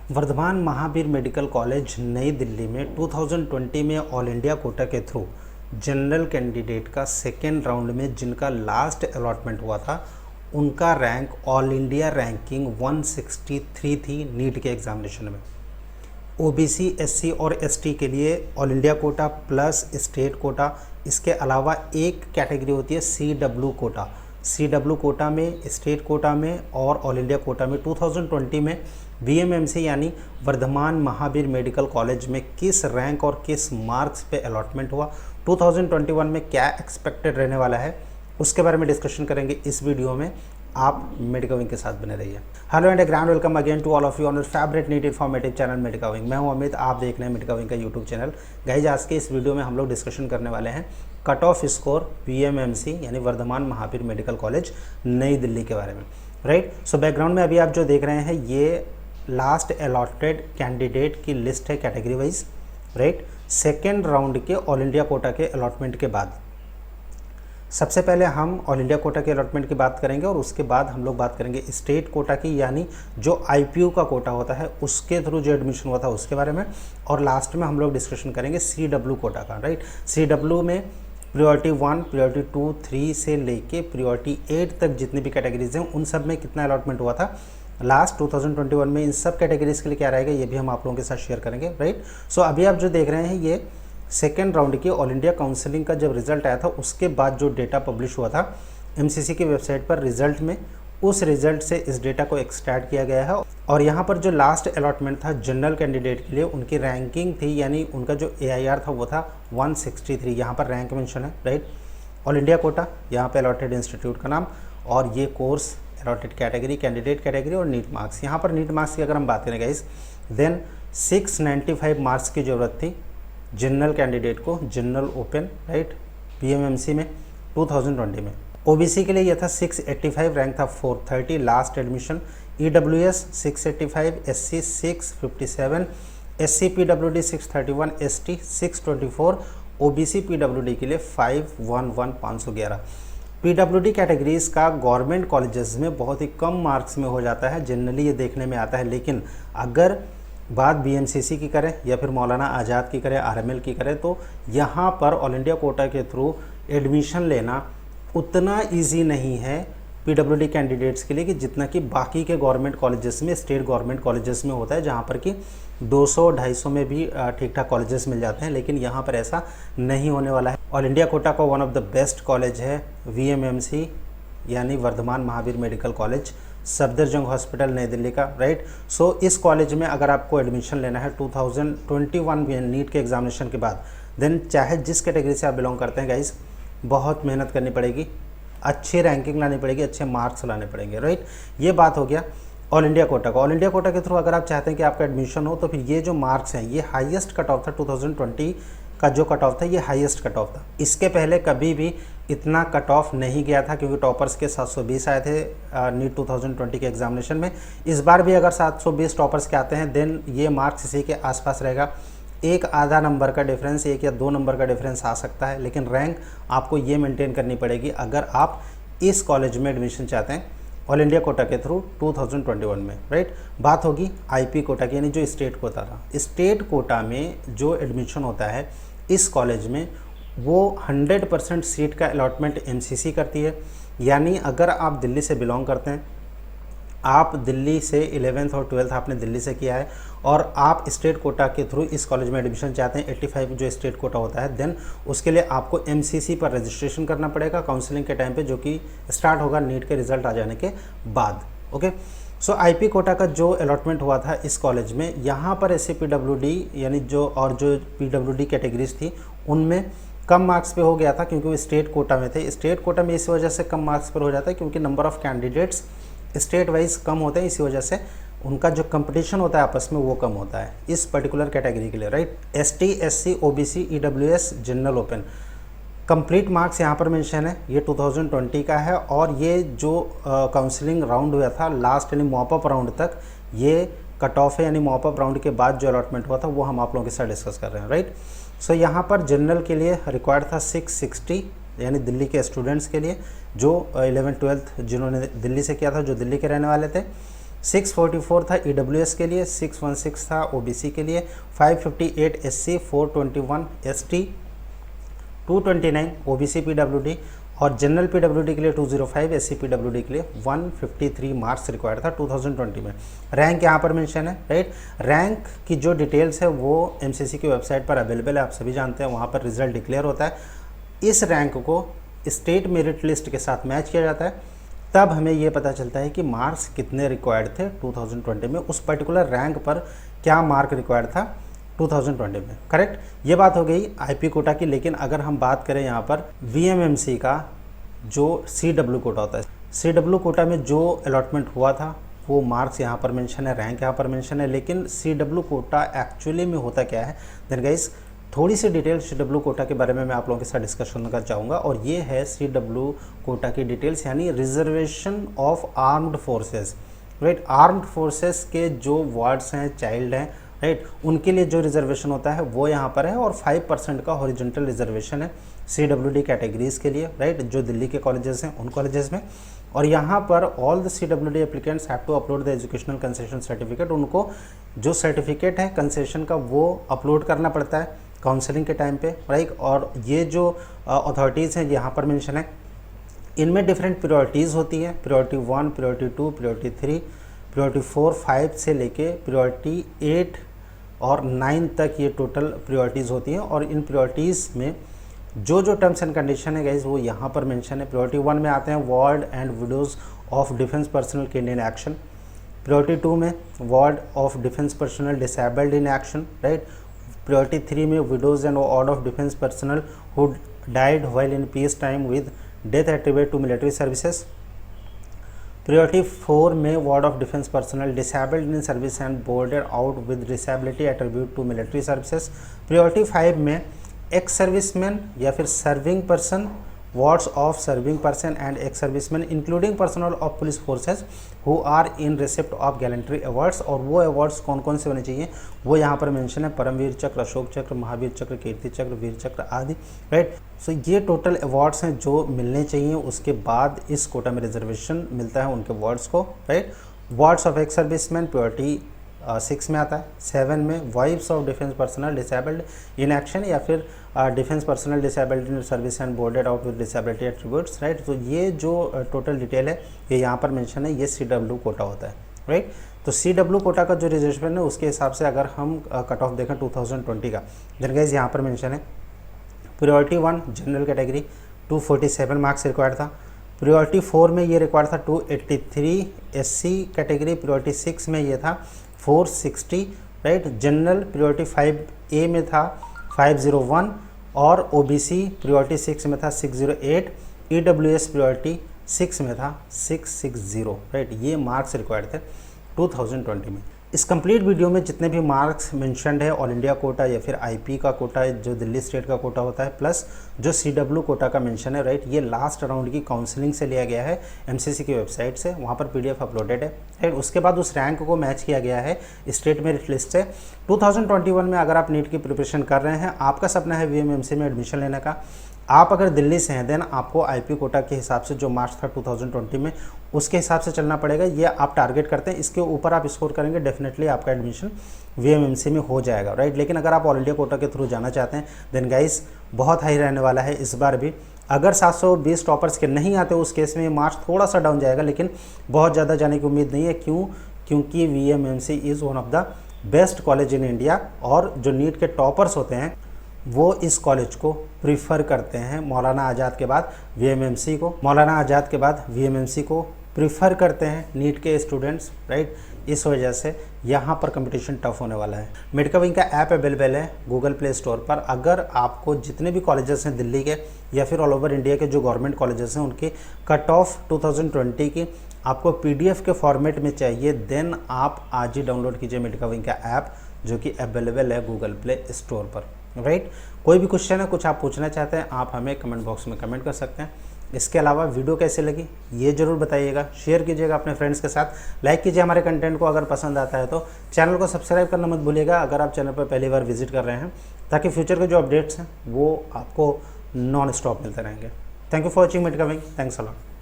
Varthaman Mahavir medical college नई दिल्ली में 2020 में ऑल इंडिया कोटा के थ्रू जनरल कैंडिडेट का सेकेंड राउंड में जिनका लास्ट अलॉटमेंट हुआ था उनका रैंक ऑल इंडिया रैंकिंग 163 थी नीट के एग्जामिनेशन में। ओबीसी, एससी और एसटी के लिए all India Kota plus state quota, इसके अलावा एक कैटेगरी होती है सीडब्ल्यू कोटा। सीडब्ल्यू कोटा में, स्टेट कोटा में और ऑल इंडिया कोटा में 2020 में बीएमएमसी यानी वर्धमान महावीर मेडिकल कॉलेज में किस रैंक और किस मार्क्स पे अलॉटमेंट हुआ, 2021 में क्या एक्सपेक्टेड रहने वाला है, उसके बारे में डिस्कशन करेंगे इस वीडियो में। आप मेडिका विंग के साथ बने रहिए। Hello and grand welcome again to all of you on your favourite neat informative channel Medica Wing. मैं हूं अमित, आप देख रहे हैं मेडिका विंग का यूट्यूब चैनल। गाइज आज के इस वीडियो में हम लोग डिस्कशन करने वाले हैं कट ऑफ स्कोर बीएमएमसी यानी वर्धमान महावीर मेडिकल कॉलेज नई दिल्ली के बारे में। राइट, सो बैकग्राउंड में अभी आप जो देख रहे हैं ये लास्ट अलॉटेड कैंडिडेट की लिस्ट है category wise. Right, second round के ऑल इंडिया कोटा के अलॉटमेंट के बाद सबसे पहले हम ऑल इंडिया कोटा के अलॉटमेंट की बात करेंगे और उसके बाद हम लोग बात करेंगे स्टेट कोटा की यानी जो आईपीयू का कोटा होता है उसके थ्रू जो एडमिशन हुआ था उसके बारे में, और लास्ट में हम लोग डिस्कशन करेंगे सीडब्ल्यू कोटा का। राइट, सीडब्ल्यू में प्रायोरिटी 1, प्रायोरिटी 2, 3 से लेके प्रायोरिटी 8 तक जितनी भी कैटेगरीज हैं उन सब में कितना अलॉटमेंट हुआ था लास्ट 2021 में। इन सब कैटेगरीज के लिए क्या रहेगा ये भी हम आप लोगों के साथ शेयर करेंगे। राइट, सो अभी आप जो देख रहे हैं ये सेकेंड राउंड की ऑल इंडिया काउंसलिंग का जब रिजल्ट आया था उसके बाद जो डेटा पब्लिश हुआ था एमसीसी की वेबसाइट पर रिजल्ट में, उस रिजल्ट से इस डेटा को एक्सट्रैक्ट किया गया है। और यहाँ पर जो लास्ट अलॉटमेंट था जनरल कैंडिडेट के लिए उनकी रैंकिंग थी यानी उनका जो एआईआर था वो था 163। यहाँ पर रैंक मेंशन है। राइट, ऑल इंडिया कोटा, यहाँ पे अलॉटेड इंस्टीट्यूट का नाम और ये course, allotted category, candidate category और नीट मार्क्स। यहाँ पर नीट मार्क्स की अगर हम बात करें गाइस देन 695 मार्क्स की ज़रूरत थी जनरल कैंडिडेट को, जनरल ओपन। राइट, बीएमएमसी में 2020 में। ओबीसी के लिए यह था 685, रैंक था 430 last admission. EWS 685, SC 657, SC PWD 631, ST 624, OBC PWD के लिए 511 पीडब्ल्यूडी कैटेगरीज का गवर्नमेंट कॉलेजेस में बहुत ही कम मार्क्स में हो जाता है, जनरली ये देखने में आता है। लेकिन अगर बात बीएमसीसी की करें या फिर मौलाना आज़ाद की करें, आरएमएल की करें, तो यहाँ पर ऑल इंडिया कोटा के थ्रू एडमिशन लेना उतना इजी नहीं है पीडब्ल्यूडी कैंडिडेट्स के लिए कि जितना कि बाकी के गवर्नमेंट कॉलेजेस में, स्टेट गवर्नमेंट कॉलेजेस में होता है, जहाँ पर कि 200-250 में भी ठीक ठाक कॉलेजेस मिल जाते हैं। लेकिन यहाँ पर ऐसा नहीं होने वाला है। ऑल इंडिया कोटा का one of the best college है वीएमएमसी यानी Vardhman Mahavir medical college, Safdarjung hospital Nai Delhi का। राइट, सो इस कॉलेज में अगर आपको एडमिशन लेना है 2021 में नीट के एग्जामिनेशन के बाद, देन चाहे जिस कैटेगरी से आप बिलोंग करते हैं गाइस, बहुत मेहनत करनी पड़ेगी, अच्छी रैंकिंग लानी पड़ेगी, अच्छे मार्क्स लाने पड़ेंगे। राइट, ये बात हो गया ऑल इंडिया कोटा का। ऑल इंडिया कोटा के थ्रू अगर आप चाहते हैं कि आपका एडमिशन हो तो फिर ये जो मार्क्स हैं ये हाईएस्ट कट ऑफ था 2020 का जो कट ऑफ था ये हाईएस्ट कट ऑफ था। इसके पहले कभी भी इतना कट ऑफ नहीं गया था क्योंकि टॉपर्स के 720 आए थे नीट 2020 के एग्जामिनेशन में। इस बार भी अगर 720 टॉपर्स के आते हैं देन ये मार्क्स इसी के आसपास रहेगा। एक आधा नंबर का डिफरेंस, 1 या 2 नंबर का डिफरेंस आ सकता है, लेकिन रैंक आपको ये मेंटेन करनी पड़ेगी अगर आप इस कॉलेज में एडमिशन चाहते हैं ऑल इंडिया कोटा के थ्रू 2021 में। राइट, बात होगी आईपी कोटा की यानी जो स्टेट कोटा था। स्टेट कोटा में जो एडमिशन होता है इस कॉलेज में वो 100% सीट का अलॉटमेंट एमसीसी करती है। यानी अगर आप दिल्ली से बिलोंग करते हैं, आप दिल्ली से 11th और 12th आपने दिल्ली से किया है और आप स्टेट कोटा के थ्रू इस कॉलेज में एडमिशन चाहते हैं, 85 जो स्टेट कोटा होता है, देन उसके लिए आपको एमसीसी पर रजिस्ट्रेशन करना पड़ेगा काउंसलिंग के टाइम पे, जो कि स्टार्ट होगा नीट के रिजल्ट आ जाने के बाद। ओके, सो आईपी कोटा का जो अलॉटमेंट हुआ था इस कॉलेज में, यहाँ पर एससी पीडब्ल्यूडी यानी जो पीडब्ल्यूडी कैटेगरीज थी उनमें कम मार्क्स पे हो गया था क्योंकि वो स्टेट कोटा में थे। स्टेट कोटा में इस वजह से कम मार्क्स पर हो जाता है क्योंकि number of candidates state wise कम होते हैं, इसी वजह से उनका जो कंपटीशन होता है आपस में वो कम होता है इस पर्टिकुलर कैटेगरी के लिए। Right, ST, SC, OBC, EWS, general open, complete marks यहाँ पर मेंशन है, ये 2020 का है। और ये जो काउंसलिंग राउंड हुआ था लास्ट यानी मॉपअप राउंड तक, ये कट ऑफ है यानी मॉपअप राउंड के बाद जो अलॉटमेंट हुआ था वो हम आप लोगों के साथ डिस्कस कर रहे हैं। राइट, सो यहाँ पर जनरल के लिए रिक्वायर्ड था 660 यानी दिल्ली के स्टूडेंट्स के लिए जो 11th 12th जिन्होंने दिल्ली से किया था, जो दिल्ली के रहने वाले थे। 644 था EWS के लिए, 616 था OBC के लिए, 558 SC, 421 ST, 229 OBC PWD और जनरल PWD के लिए 205, SC PWD के लिए 153 मार्क्स रिक्वायर्ड था 2020 में। रैंक यहाँ पर मेंशन है, राइट। रैंक की जो डिटेल्स है वो MCC की वेबसाइट पर अवेलेबल है, आप सभी जानते हैं, वहाँ पर रिजल्ट डिक्लेयर होता है। इस रैंक को स्टेट मेरिट लिस्ट के साथ मैच किया जाता है, तब हमें ये पता चलता है कि मार्क्स कितने रिक्वायर्ड थे 2020 में, उस पर्टिकुलर रैंक पर क्या मार्क रिक्वायर्ड था 2020 में, करेक्ट। ये बात हो गई IP कोटा की। लेकिन अगर हम बात करें यहाँ पर VMMC का जो CW कोटा होता है, CW कोटा में जो अलॉटमेंट हुआ था वो मार्क्स यहाँ पर मेंशन है, रैंक यहाँ पर मेंशन है। लेकिन CW कोटा एक्चुअली में होता क्या है, देन गाइस थोड़ी सी डिटेल CW कोटा के बारे में मैं आप लोगों के साथ डिस्कशन करना चाहूँगा। और ये है CW कोटा की डिटेल्स, यानी reservation of armed forces, right. Armed forces के जो वार्ड्स हैं, चाइल्ड हैं, राइट, उनके लिए जो रिजर्वेशन होता है वो यहाँ पर है। और 5% का हॉरिजॉन्टल रिजर्वेशन है CWD कैटेगरीज के लिए, राइट, जो दिल्ली के कॉलेजेस हैं उन कॉलेजेस में। और यहाँ पर all the CWD applicants have to upload the educational concession certificate. उनको जो सर्टिफिकेट है कंसेशन का वो अपलोड करना पड़ता है काउंसलिंग के टाइम पे, राइट। और ये जो अथॉरिटीज़ हैं यहाँ पर मेंशन है, इनमें डिफरेंट प्रायोरिटीज़ होती हैं, प्रायोरिटी 1, प्रायोरिटी 2, प्रायोरिटी 3, प्रायोरिटी 4, 5 से लेके प्रायोरिटी 8 और 9 तक ये टोटल प्रायोरिटीज़ होती हैं। और इन प्रायोरिटीज़ में जो जो टर्म्स एंड कंडीशन है गाइज वो यहाँ पर मेंशन है। प्रायोरिटी 1 में आते हैं ward and widows of defence personnel killed in action. Priority 2 में ward of defence personnel disabled in action, right. Priority 3 में widows and ward of defence personnel who died while in peace time with death attribute to military services. Priority 4 में ward of defence personnel disabled in service and boarded out with disability attribute to military services. Priority 5 में ex serviceman या फिर serving person, wards of serving person and ex serviceman including personnel of police forces who are in receipt of gallantry awards. और वो awards कौन कौन से होने चाहिए वो यहाँ पर मेंशन है, परमवीर चक्र, अशोक चक्र, महावीर चक्र, कीर्ति चक्र, वीर चक्र आदि, राइट। सो ये टोटल अवार्ड्स हैं जो मिलने चाहिए। उसके बाद इस कोटा में रिजर्वेशन मिलता है उनके वार्ड्स को, right. Wards of ex serviceman priority 6 में आता है। 7 में wives of defence personnel disabled in action या फिर defence personnel disabled in service and boarded out with disability attributes, right. तो ये जो टोटल डिटेल है ये यहाँ पर मेंशन है, ये CW कोटा होता है, राइट। तो CW कोटा का जो रिजर्वेशन है उसके हिसाब से अगर हम कट ऑफ देखें 2020 का, देन गाइस यहाँ पर मेंशन है priority 1 general category 247 marks required था। प्रायोरिटी 4 में ये रिक्वायर्ड था 283 SC कैटेगरी। प्रायोरिटी 6 में ये था 460, राइट। जनरल प्रायोरिटी 5A में था 501 और OBC प्रायोरिटी 6 में था 608, EWS प्रायोरिटी 6 में था 660, राइट। ये मार्क्स रिक्वायर्ड थे 2020 में। इस कंप्लीट वीडियो में जितने भी मार्क्स मेंशन्ड है ऑल इंडिया कोटा या फिर IP का कोटा है जो दिल्ली स्टेट का कोटा होता है, प्लस जो CW कोटा का मेंशन है, राइट, ये लास्ट राउंड की काउंसलिंग से लिया गया है MCC की वेबसाइट से, वहाँ पर PDF अपलोडेड है, राइट। उसके बाद उस रैंक को मैच किया गया है स्टेट मेरिट लिस्ट से। 2021 में अगर आप नीट की प्रिपरेशन कर रहे हैं, आपका सपना है VMMC में एडमिशन लेने का, आप अगर दिल्ली से हैं, देन आपको IP कोटा के हिसाब से जो मार्क्स था 2020 में उसके हिसाब से चलना पड़ेगा। ये आप टारगेट करते हैं, इसके ऊपर आप स्कोर करेंगे, डेफिनेटली आपका एडमिशन VMMC में हो जाएगा, राइट। लेकिन अगर आप ऑल इंडिया कोटा के थ्रू जाना चाहते हैं, देन गाइस बहुत हाई रहने वाला है इस बार भी। अगर 720 टॉपर्स के नहीं आते उस केस में ये मार्क्स थोड़ा सा डाउन जाएगा, लेकिन बहुत ज़्यादा जाने की उम्मीद नहीं है। क्योंकि VMMC is one of the best college in India, और जो नीट के टॉपर्स होते हैं वो इस कॉलेज को प्रीफर करते हैं। मौलाना आज़ाद के बाद VMMC को, मौलाना आज़ाद के बाद VMMC को प्रीफर करते हैं नीट के स्टूडेंट्स, राइट। इस वजह से यहाँ पर कंपटीशन टफ होने वाला है। मेडिकाविंग का ऐप अवेलेबल है गूगल प्ले स्टोर पर। अगर आपको जितने भी कॉलेजेस हैं दिल्ली के या फिर ऑल ओवर इंडिया के जो गवर्नमेंट कॉलेजेस हैं उनकी कट ऑफ 2020 की आपको PDF के फॉर्मेट में चाहिए, देन आप आज ही डाउनलोड कीजिए मेडिकाविंग का ऐप जो कि अवेलेबल है गूगल प्ले स्टोर पर, राइट। कोई भी क्वेश्चन है, कुछ आप पूछना चाहते हैं, आप हमें कमेंट बॉक्स में कमेंट कर सकते हैं। इसके अलावा वीडियो कैसे लगी ये ज़रूर बताइएगा, शेयर कीजिएगा अपने फ्रेंड्स के साथ, लाइक कीजिए हमारे कंटेंट को। अगर पसंद आता है तो चैनल को सब्सक्राइब करना मत भूलिएगा अगर आप चैनल पर पहली बार विजिट कर रहे हैं, ताकि फ्यूचर के जो अपडेट्स हैं वो आपको नॉन स्टॉप मिलते रहेंगे। थैंक यू फॉर वॉचिंग मेडिकाविंग, थैंक्स अ लॉट।